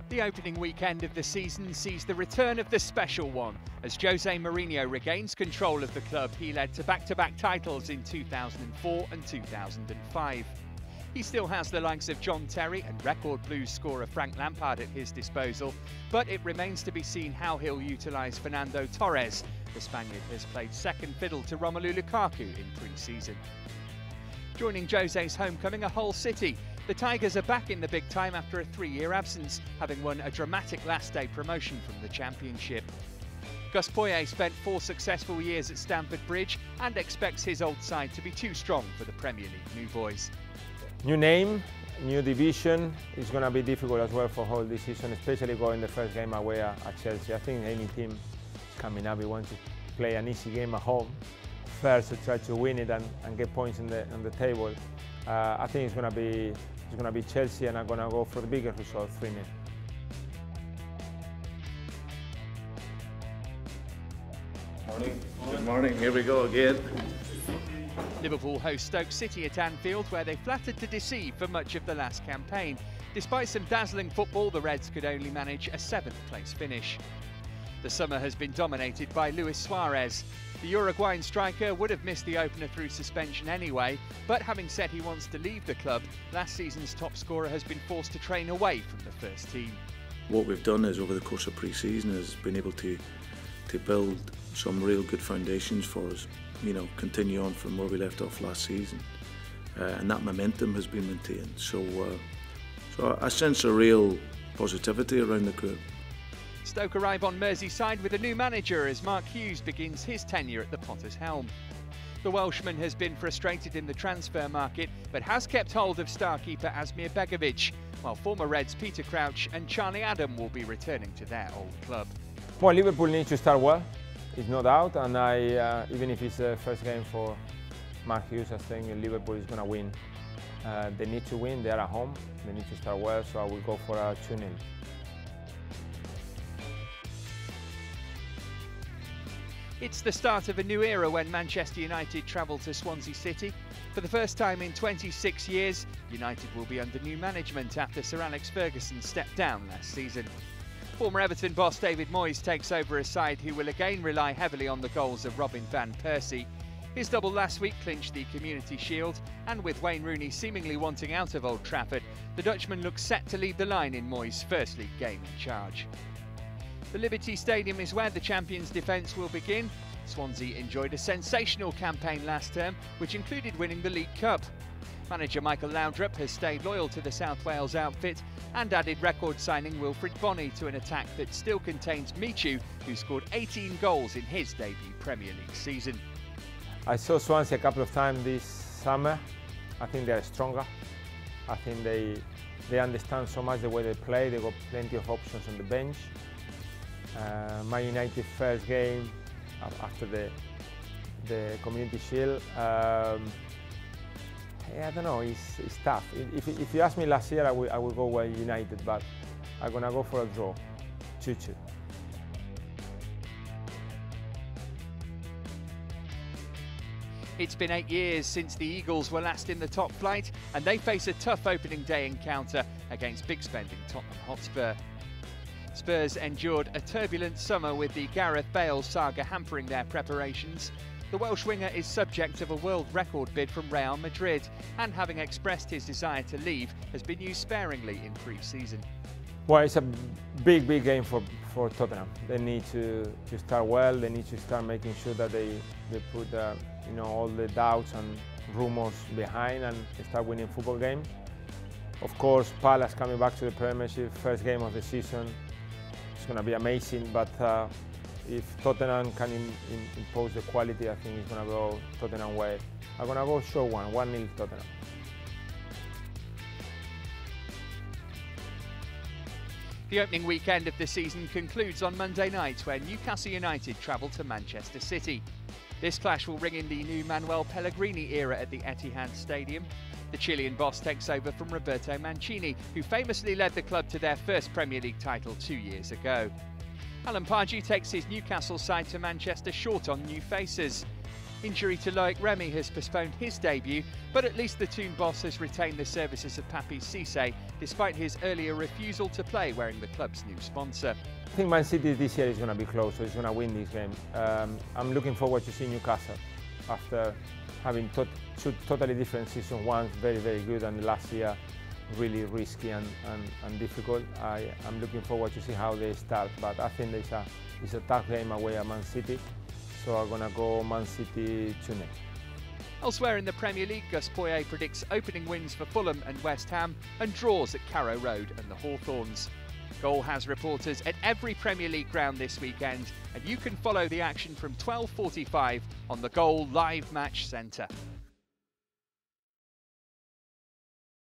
The opening weekend of the season sees the return of the special one. As Jose Mourinho regains control of the club he led to back-to-back titles in 2004 and 2005. He still has the likes of John Terry and record Blues scorer Frank Lampard at his disposal, but it remains to be seen how he'll utilise Fernando Torres. The Spaniard has played second fiddle to Romelu Lukaku in pre-season. Joining Jose's homecoming are Hull City. The Tigers are back in the big time after a 3-year absence, having won a dramatic last-day promotion from the Championship. Gus Poyet spent 4 successful years at Stamford Bridge and expects his old side to be too strong for the Premier League new boys. New name, new division. It's going to be difficult as well for Hull this season, especially going the first game away at Chelsea. I think any team coming up, we want to play an easy game at home first to try to win it and get points on the table. I think it's going to be Chelsea, and I'm going to go for the bigger result, 3-0. Morning. Good morning. Here we go again. Liverpool host Stoke City at Anfield, where they flattered to deceive for much of the last campaign. Despite some dazzling football, the Reds could only manage a 7th-place finish. The summer has been dominated by Luis Suarez. The Uruguayan striker would have missed the opener through suspension anyway, but having said he wants to leave the club, last season's top scorer has been forced to train away from the first team. What we've done is, over the course of pre-season, has been able to build some real good foundations for us. You know, continue on from where we left off last season, and that momentum has been maintained. So I sense a real positivity around the group. Stoke arrive on Merseyside with a new manager as Mark Hughes begins his tenure at the Potter's helm. The Welshman has been frustrated in the transfer market, but has kept hold of star keeper Asmir Begovic, while former Reds Peter Crouch and Charlie Adam will be returning to their old club. Well, Liverpool needs to start well, it's no doubt, and even if it's the first game for Mark Hughes, I think Liverpool is going to win. They need to win, they are at home, they need to start well, so I will go for a 2-0. It's the start of a new era when Manchester United travel to Swansea City. For the first time in 26 years, United will be under new management after Sir Alex Ferguson stepped down last season. Former Everton boss David Moyes takes over a side who will again rely heavily on the goals of Robin van Persie. His double last week clinched the Community Shield, and with Wayne Rooney seemingly wanting out of Old Trafford, the Dutchman looks set to lead the line in Moyes' first league game in charge. The Liberty Stadium is where the champions' defence will begin. Swansea enjoyed a sensational campaign last term, which included winning the League Cup. Manager Michael Laudrup has stayed loyal to the South Wales outfit and added record signing Wilfried Bony to an attack that still contains Michu, who scored 18 goals in his debut Premier League season. I saw Swansea a couple of times this summer. I think they are stronger. I think they understand so much the way they play. They got plenty of options on the bench. Man United first game after the Community Shield. I don't know, it's tough. If you ask me last year, I will go well United, but I'm going to go for a draw, 2-2. It's been 8 years since the Eagles were last in the top flight, and they face a tough opening day encounter against big spending Tottenham Hotspur. Spurs endured a turbulent summer with the Gareth Bale saga hampering their preparations. The Welsh winger is subject of a world record bid from Real Madrid, and having expressed his desire to leave, has been used sparingly in pre-season. Well, it's a big game for Tottenham. They need to start well. They need to start making sure that they put all the doubts and rumours behind and start winning football games. Of course, Palace coming back to the Premiership, first game of the season. It's going to be amazing, but if Tottenham can impose the quality, I think it's going to go Tottenham way. I'm going to go short 1-0 Tottenham. The opening weekend of the season concludes on Monday night, where Newcastle United travel to Manchester City. This clash will ring in the new Manuel Pellegrini era at the Etihad Stadium. The Chilean boss takes over from Roberto Mancini, who famously led the club to their first Premier League title 2 years ago. Alan Pardew takes his Newcastle side to Manchester short on new faces. Injury to Loic Remy has postponed his debut, but at least the Toon boss has retained the services of Papi Cisse, despite his earlier refusal to play wearing the club's new sponsor. I think Man City this year is going to be close, so it's going to win this game. I'm looking forward to seeing Newcastle after having two totally different seasons. One very, very good, and last year really risky and difficult. I'm looking forward to see how they start, but I think it's a tough game away at Man City, so I'm going to go Man City 2-0. Elsewhere in the Premier League, Gus Poyet predicts opening wins for Fulham and West Ham and draws at Carrow Road and the Hawthorns. Goal has reporters at every Premier League ground this weekend, and you can follow the action from 12:45 on the Goal Live Match Centre.